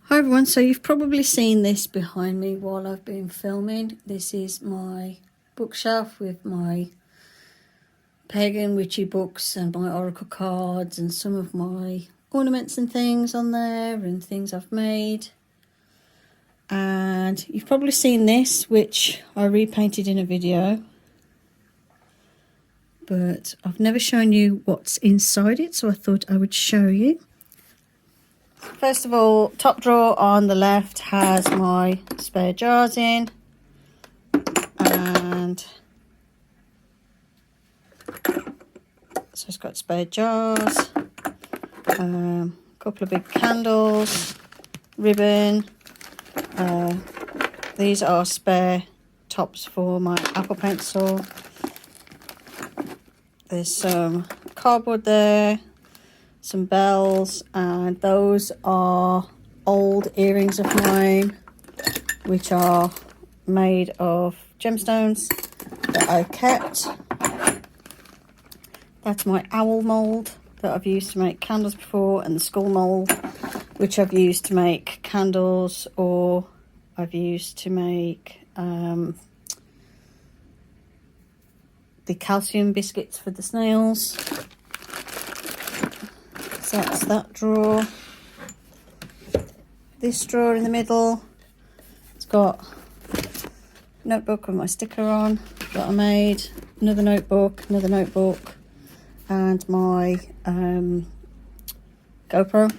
Hi everyone, so you've probably seen this behind me while I've been filming. This is my bookshelf with my pagan witchy books and my oracle cards and some of my ornaments and things on there and things I've made. And you've probably seen this, which I repainted in a video, but I've never shown you what's inside it, so I thought I would show you. First of all, top drawer on the left has my spare jars in, and so it's got spare jars, a couple of big candles, ribbon. These are spare tops for my Apple pencil. There's some cardboard there, some bells, and those are old earrings of mine which are made of gemstones that I kept. That's my owl mold that I've used to make candles before, and the skull mold which I've used to make candles, or I've used to make the calcium biscuits for the snails. So that's that drawer. This drawer in the middle, it's got a notebook with my sticker on that I made, another notebook, and my GoPro.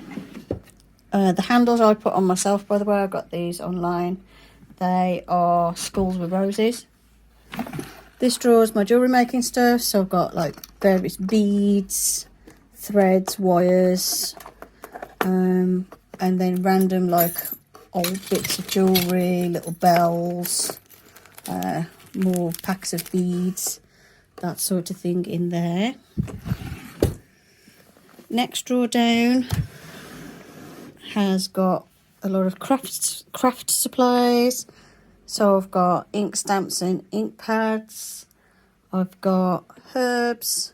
The handles I put on myself, by the way. I got these online. They are skulls with roses. This drawer is my jewellery making stuff, so I've got like various beads, threads, wires, and then random like old bits of jewellery, little bells, more packs of beads, that sort of thing in there. Next drawer down has got a lot of craft supplies. So I've got ink stamps and ink pads. I've got herbs.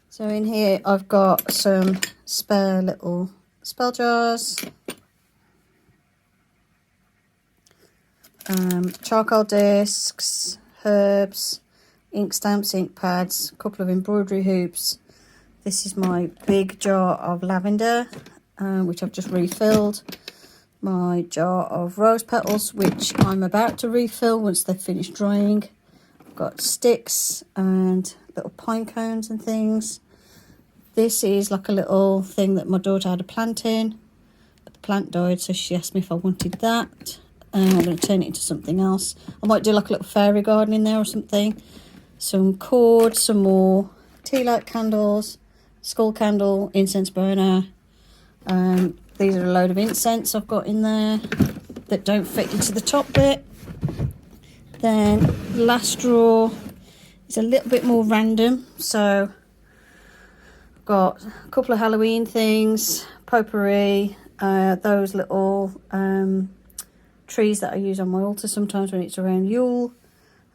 So in here I've got some spare little spell jars, charcoal discs, herbs, ink stamps, ink pads, a couple of embroidery hoops. This is my big jar of lavender, which I've just refilled. My jar of rose petals, which I'm about to refill once they've finished drying. I've got sticks and little pine cones and things. This is like a little thing that my daughter had a plant in, but the plant died, so she asked me if I wanted that. And I'm going to turn it into something else. I might do like a little fairy garden in there or something. Some cord, some more tea light candles, skull candle, incense burner. These are a load of incense I've got in there that don't fit into the top bit. Then the last drawer is a little bit more random. So I've got a couple of Halloween things, potpourri, those little trees that I use on my altar sometimes when it's around Yule,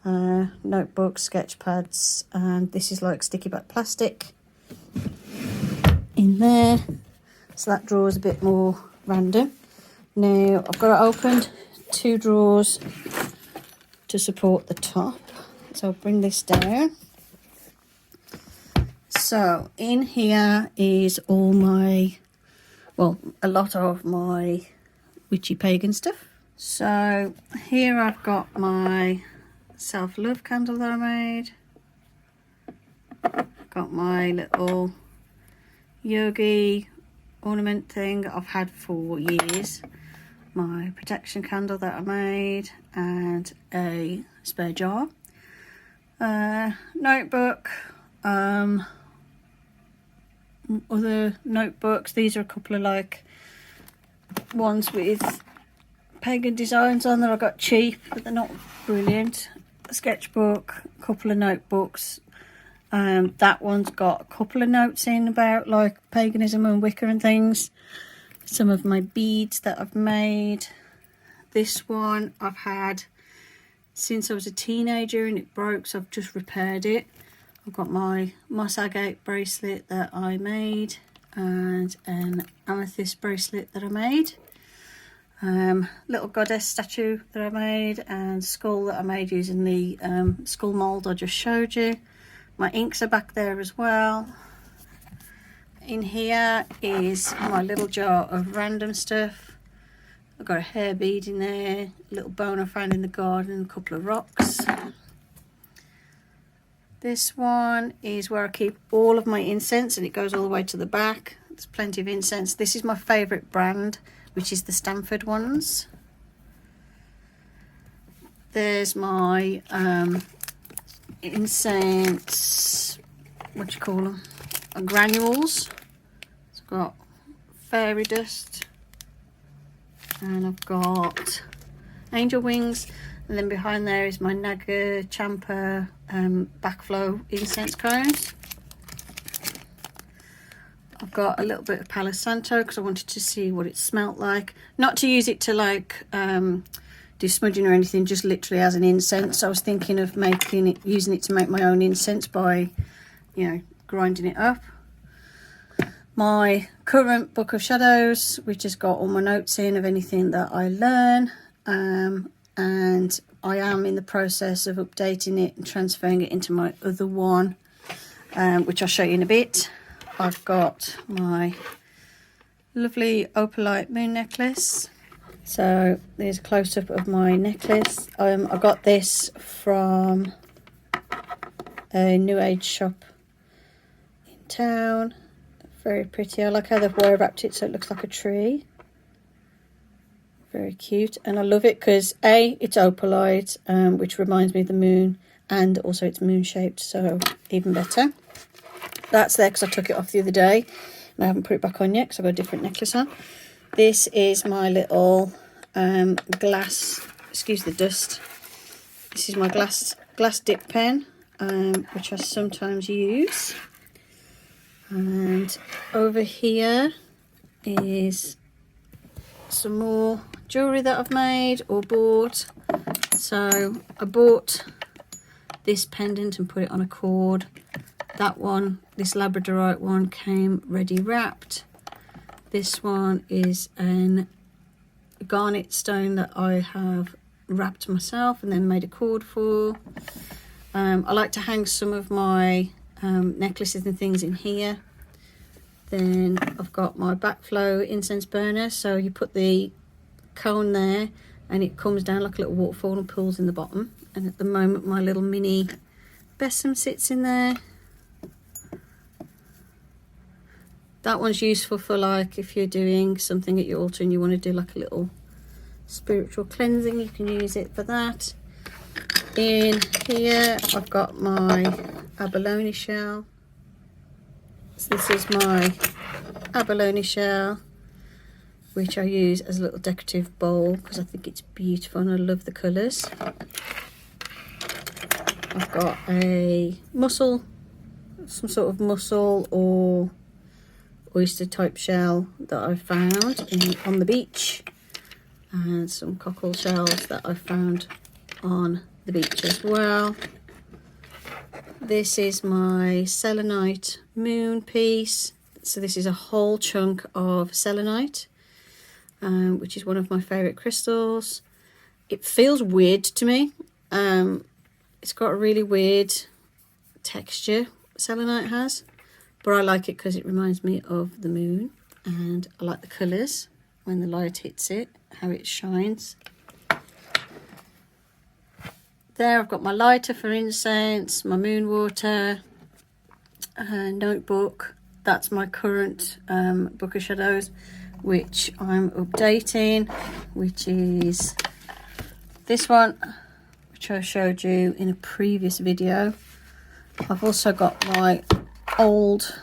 notebooks, sketch pads, and this is like sticky back plastic in there. So that drawer is a bit more random. Now I've got it opened, two drawers to support the top. So I'll bring this down. So in here is all my, well, a lot of my witchy pagan stuff. So here I've got my self-love candle that I made. Got my little yogi ornament thing I've had for years, my protection candle that I made, and a spare jar, notebook, other notebooks. These are a couple of like ones with pagan designs on that I got cheap, but they're not brilliant. A sketchbook, a couple of notebooks. That one's got a couple of notes in about like paganism and Wicca and things. Some of my beads that I've made. This one I've had since I was a teenager and it broke, so I've just repaired it. I've got my moss agate bracelet that I made and an amethyst bracelet that I made. little goddess statue that I made, and skull that I made using the skull mould I just showed you. My inks are back there as well. In here is my little jar of random stuff. I've got a hair bead in there, a little bone I found in the garden, a couple of rocks. This one is where I keep all of my incense, and it goes all the way to the back. There's plenty of incense. This is my favourite brand, which is the Stanford ones. There's my incense, what do you call them? Granules. So I've got fairy dust, and I've got angel wings, and then behind there is my Naga Champa Backflow incense cones. I've got a little bit of Palo Santo because I wanted to see what it smelt like. Not to use it to like do smudging or anything, just literally as an incense. I was thinking of using it to make my own incense by, you know, grinding it up. My current book of shadows, which has got all my notes in of anything that I learn, and I am in the process of updating it and transferring it into my other one, which I'll show you in a bit. I've got my lovely Opalite moon necklace. So there's a close-up of my necklace. I got this from a new age shop in town. Very pretty. I like how they've wire wrapped it so it looks like a tree. Very cute, and I love it because it's opalite, which reminds me of the moon, and also it's moon shaped, so even better. That's there because I took it off the other day and I haven't put it back on yet because I've got a different necklace on. This is my little glass, excuse the dust, this is my glass dip pen, which I sometimes use. And over here is some more jewellery that I've made or bought. So I bought this pendant and put it on a cord. That one, this Labradorite one, came ready wrapped. This one is a garnet stone that I have wrapped myself and then made a cord for. I like to hang some of my necklaces and things in here. Then I've got my Backflow incense burner, so you put the cone there and it comes down like a little waterfall and pulls in the bottom. And at the moment my little mini besom sits in there. That one's useful for like if you're doing something at your altar and you want to do like a little spiritual cleansing, you can use it for that. In here I've got my Abalone Shell. So this is my Abalone Shell, which I use as a little decorative bowl because I think it's beautiful and I love the colours. I've got a mussel, some sort of mussel or oyster type shell that I found on the beach, and some cockle shells that I found on the beach as well. This is my Selenite moon piece. So this is a whole chunk of Selenite, which is one of my favourite crystals. It feels weird to me. It's got a really weird texture, Selenite has, but I like it because it reminds me of the moon, and I like the colours when the light hits it, how it shines. There I've got my lighter for incense, my moon water, notebook. That's my current book of shadows, which I'm updating, which is this one, which I showed you in a previous video. I've also got my old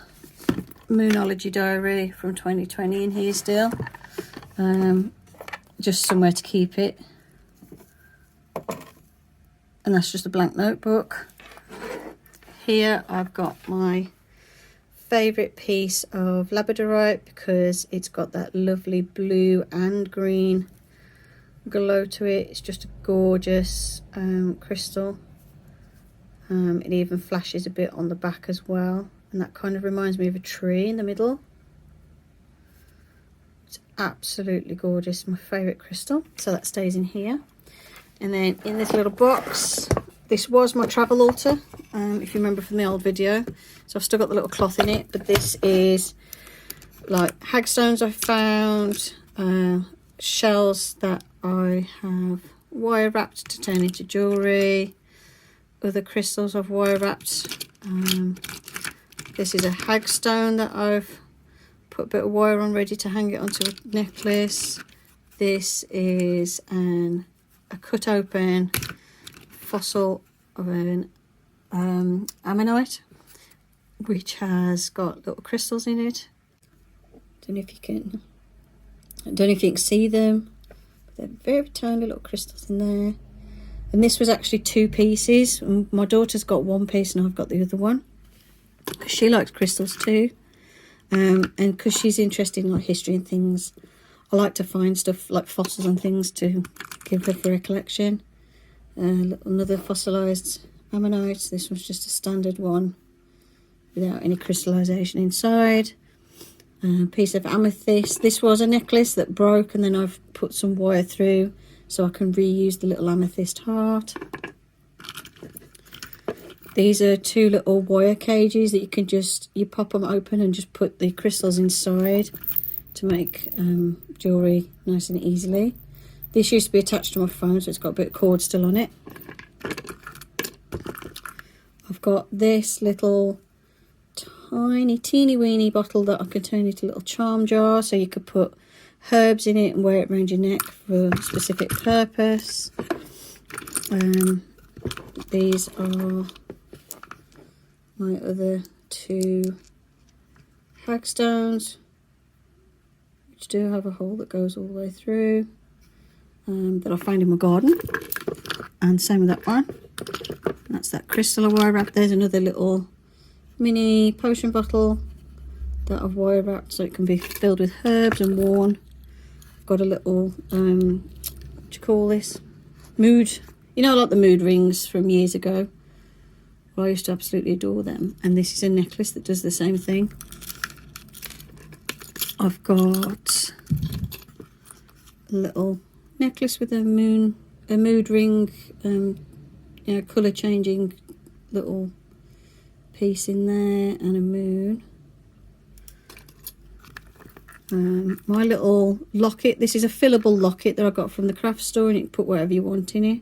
Moonology diary from 2020 in here still, just somewhere to keep it. And that's just a blank notebook. Here I've got my favourite piece of Labradorite because it's got that lovely blue and green glow to it. It's just a gorgeous crystal. It even flashes a bit on the back as well, and that kind of reminds me of a tree in the middle. It's absolutely gorgeous, my favourite crystal. So that stays in here. And then in this little box, this was my travel altar, if you remember from the old video. So I've still got the little cloth in it, but this is like hagstones I found, shells that I have wire wrapped to turn into jewellery, other crystals I've wire wrapped. This is a hagstone that I've put a bit of wire on ready to hang it onto a necklace. This is a cut open fossil of an ammonite, which has got little crystals in it. I don't know if you can see them, but they're very tiny little crystals in there. And this was actually 2 pieces. My daughter's got 1 piece and I've got the other one. She likes crystals too, and because she's interested in like history and things, I like to find stuff like fossils and things to give her for her collection. Another fossilised ammonite. This was just a standard one without any crystallisation inside. Piece of amethyst. This was a necklace that broke, and then I've put some wire through so I can reuse the little amethyst heart. These are 2 little wire cages that you can you pop them open and just put the crystals inside to make jewellery nice and easily. This used to be attached to my phone, so it's got a bit of cord still on it. I've got this little tiny teeny weeny bottle that I can turn into a little charm jar, so you could put herbs in it and wear it around your neck for a specific purpose. These are my other 2 hagstones, which do have a hole that goes all the way through, that I found in my garden. And same with that one. That's that crystal I wire wrapped. There's another little mini potion bottle that I've wire wrapped so it can be filled with herbs and worn. I've got a little, what do you call this? Mood, you know, like the mood rings from years ago. Well, I used to absolutely adore them. And this is a necklace that does the same thing. I've got a little necklace with a mood ring, colour changing little piece in there, and a moon. My little locket, this is a fillable locket that I got from the craft store, and you can put whatever you want in it.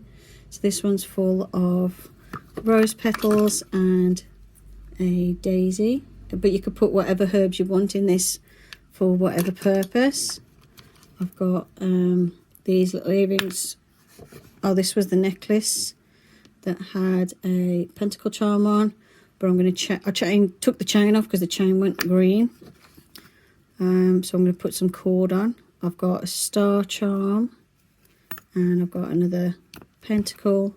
So this one's full of rose petals and a daisy, but you could put whatever herbs you want in this for whatever purpose. I've got these little earrings. Oh, this was the necklace that had a pentacle charm on, but I'm going to took the chain off because the chain went green. So I'm going to put some cord on. I've got a star charm, and I've got another pentacle,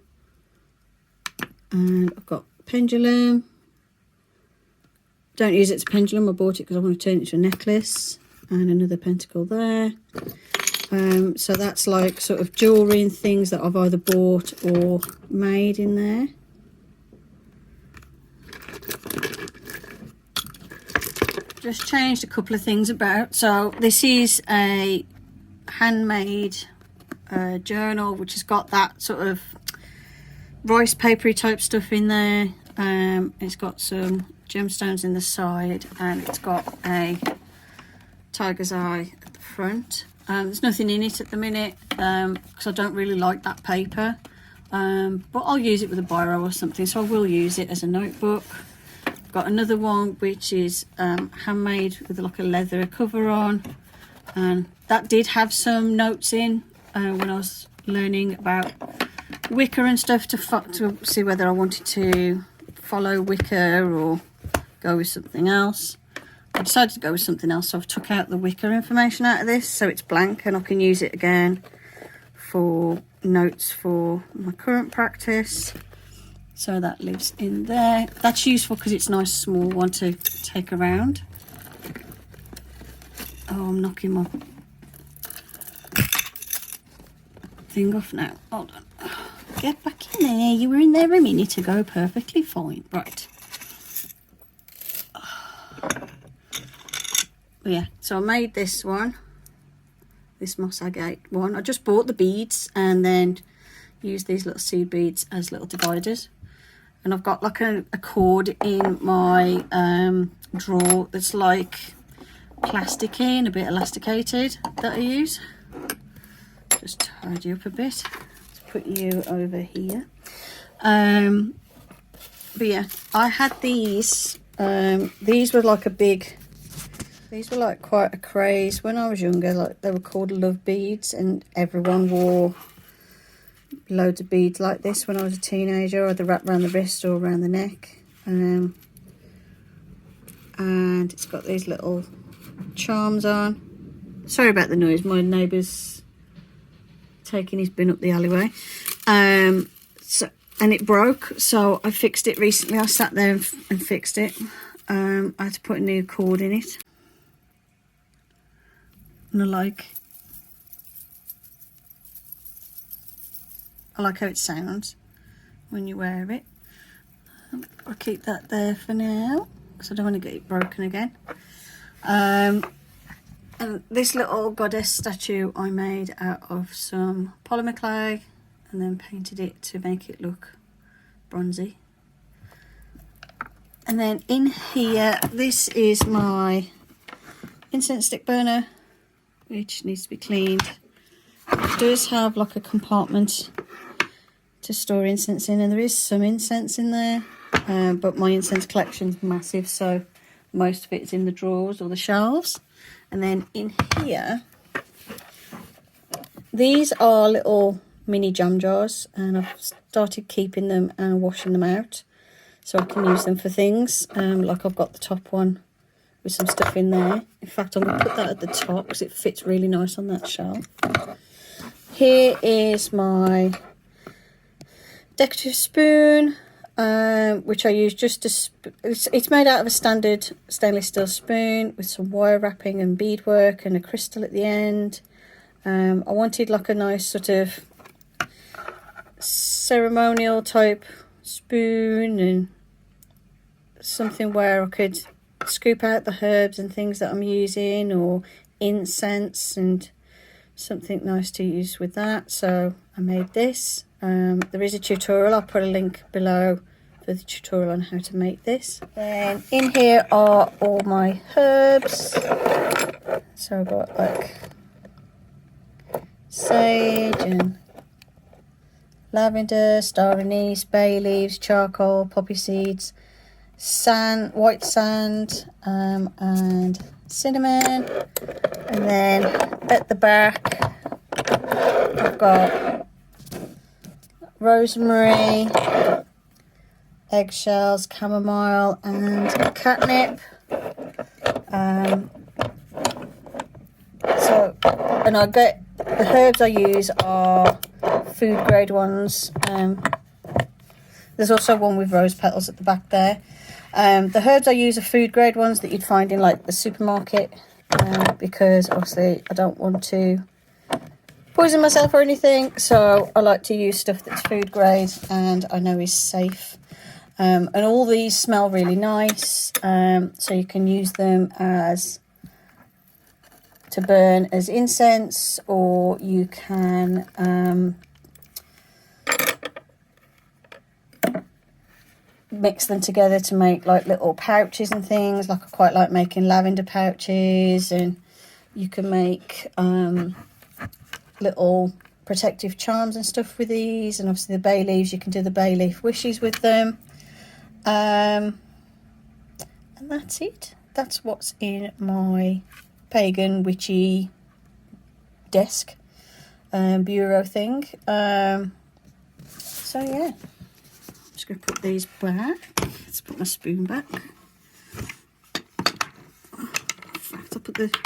and I've got a pendulum. Don't use it as a pendulum, I bought it because I want to turn it into a necklace, and another pentacle there. So that's like sort of jewellery and things that I've either bought or made in there. Just changed a couple of things about. So this is a handmade journal, which has got that sort of rice papery type stuff in there. It's got some gemstones in the side, and it's got a tiger's eye at the front. There's nothing in it at the minute because I don't really like that paper, but I'll use it with a biro or something, so I will use it as a notebook. I've got another one which is handmade with like a leather cover on, and that did have some notes in when I was learning about Wicca and stuff to see whether I wanted to follow Wicca or go with something else. I decided to go with something else, so I've took out the Wicca information out of this, so it's blank, and I can use it again for notes for my current practice. So that lives in there. That's useful because it's a nice small one to take around. Oh, I'm knocking my thing off now. Hold on. Get back in there. You were in there a minute ago. Perfectly fine. Right. Yeah, so I made this one. this moss agate one. I just bought the beads and then used these little seed beads as little dividers. And I've got like a cord in my drawer that's like plasticky and a bit elasticated that I use. Just tidy up a bit. Let's put you over here. But yeah, I had these. These were like these were like quite a craze when I was younger. Like they were called love beads, and everyone wore loads of beads like this when I was a teenager, either wrapped around the wrist or around the neck. And it's got these little charms on. Sorry about the noise, my neighbour's taking his bin up the alleyway. And it broke, so I fixed it recently. I sat there and fixed it. I had to put a new cord in it. And I like how it sounds when you wear it. I'll keep that there for now because I don't want to get it broken again. And this little goddess statue I made out of some polymer clay and then painted it to make it look bronzy. And then in here, this is my incense stick burner, which needs to be cleaned. It does have like a compartment to store incense in, and there is some incense in there, but my incense collection is massive, so most of it is in the drawers or the shelves. And then in here, these are little mini jam jars, and I've started keeping them and washing them out so I can use them for things. Like I've got the top one with some stuff in there. In fact, I'm going to put that at the top because it fits really nice on that shelf. Here is my decorative spoon, which I use just to... It's made out of a standard stainless steel spoon with some wire wrapping and beadwork and a crystal at the end. I wanted like a nice sort of ceremonial type spoon and something where I could scoop out the herbs and things that I'm using, or incense, and something nice to use with that. So I made this. There is a tutorial. I'll put a link below for the tutorial on how to make this. Then in here are all my herbs. So I've got like sage and lavender, star anise, bay leaves, charcoal, poppy seeds, sand, white sand, and cinnamon. And then at the back I've got rosemary, eggshells, chamomile, and catnip. And I get the herbs I use are food grade ones. There's also one with rose petals at the back there. The herbs I use are food grade ones that you'd find in like the supermarket, because obviously I don't want to poison myself or anything, so I like to use stuff that's food grade and I know is safe. And all these smell really nice, so you can use them as to burn as incense, or you can mix them together to make like little pouches and things. Like I quite like making lavender pouches, and you can make little protective charms and stuff with these. And obviously the bay leaves, you can do the bay leaf wishes with them. And that's it. That's what's in my pagan witchy desk bureau thing. So yeah, I'm just going to put these back. Let's put my spoon back. In fact, I'll put that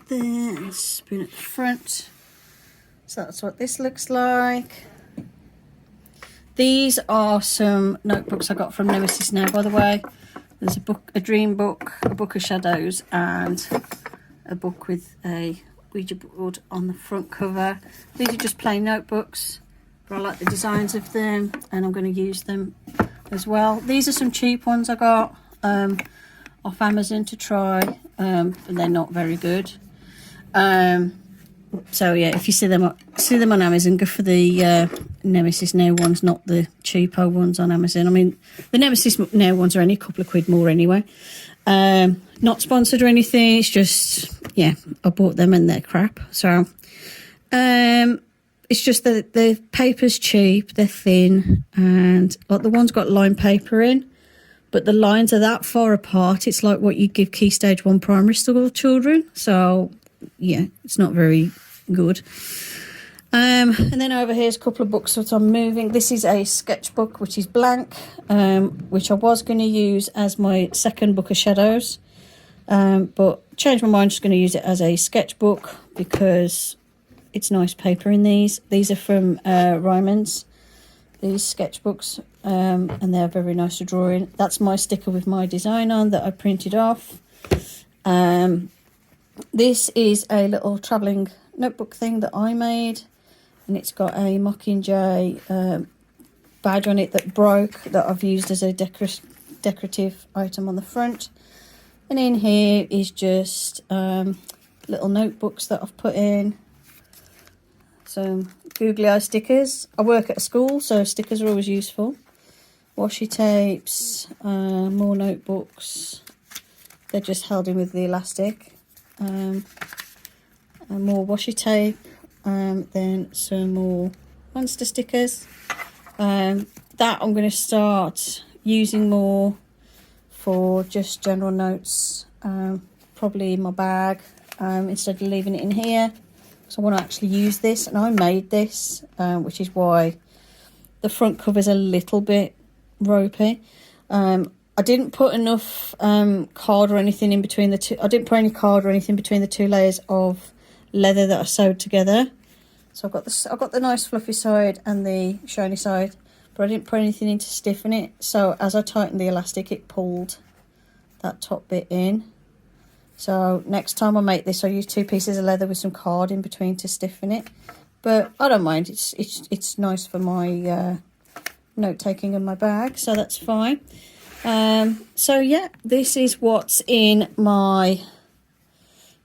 there and the spoon at the front. So that's what this looks like. These are some notebooks I got from Nemesis Now, by the way. There's a book, a dream book, a book of shadows, and a book with a Ouija board on the front cover. These are just plain notebooks, but I like the designs of them, and I'm going to use them as well. These are some cheap ones I got off Amazon to try, but they're not very good. So yeah, if you see them on Amazon, go for the Nemesis Now ones, not the cheapo ones on Amazon. I mean, the Nemesis Now ones are only a couple of quid more anyway. Not sponsored or anything. It's just, yeah, I bought them and they're crap. So it's just that the paper's cheap, they're thin, and like the one's got line paper in, but the lines are that far apart. It's like what you give Key Stage 1 primary school children. So yeah, it's not very good. And then over here's a couple of books that I'm moving. This is a sketchbook which is blank, which I was going to use as my second book of shadows, but changed my mind, just going to use it as a sketchbook because it's nice paper in these. These are from Ryman's, these sketchbooks, and they're very nice to draw in. That's my sticker with my design on that I printed off. This is a little travelling notebook thing that I made, and it's got a Mockingjay badge on it that broke, that I've used as a decorative item on the front. And in here is just little notebooks that I've put in, some googly eye stickers. I work at a school, so stickers are always useful. Washi tapes, more notebooks. They're just held in with the elastic. And more washi tape, then some more monster stickers. That I'm going to start using more for just general notes, probably in my bag, instead of leaving it in here. So I want to actually use this, and I made this, which is why the front cover is a little bit ropey. I didn't put enough card or anything in between the two. I didn't put any card or anything between the two layers of leather that I sewed together. So I've got the nice fluffy side and the shiny side, but I didn't put anything in to stiffen it. So as I tightened the elastic, it pulled that top bit in. So next time I make this, I'll use 2 pieces of leather with some card in between to stiffen it. But I don't mind. It's nice for my note taking in my bag, so that's fine. So yeah, this is what's in my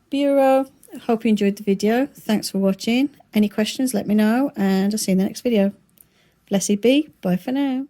bureau. Hope you enjoyed the video. Thanks for watching. Any questions, let me know, and I'll see you in the next video. Blessed be. Bye for now.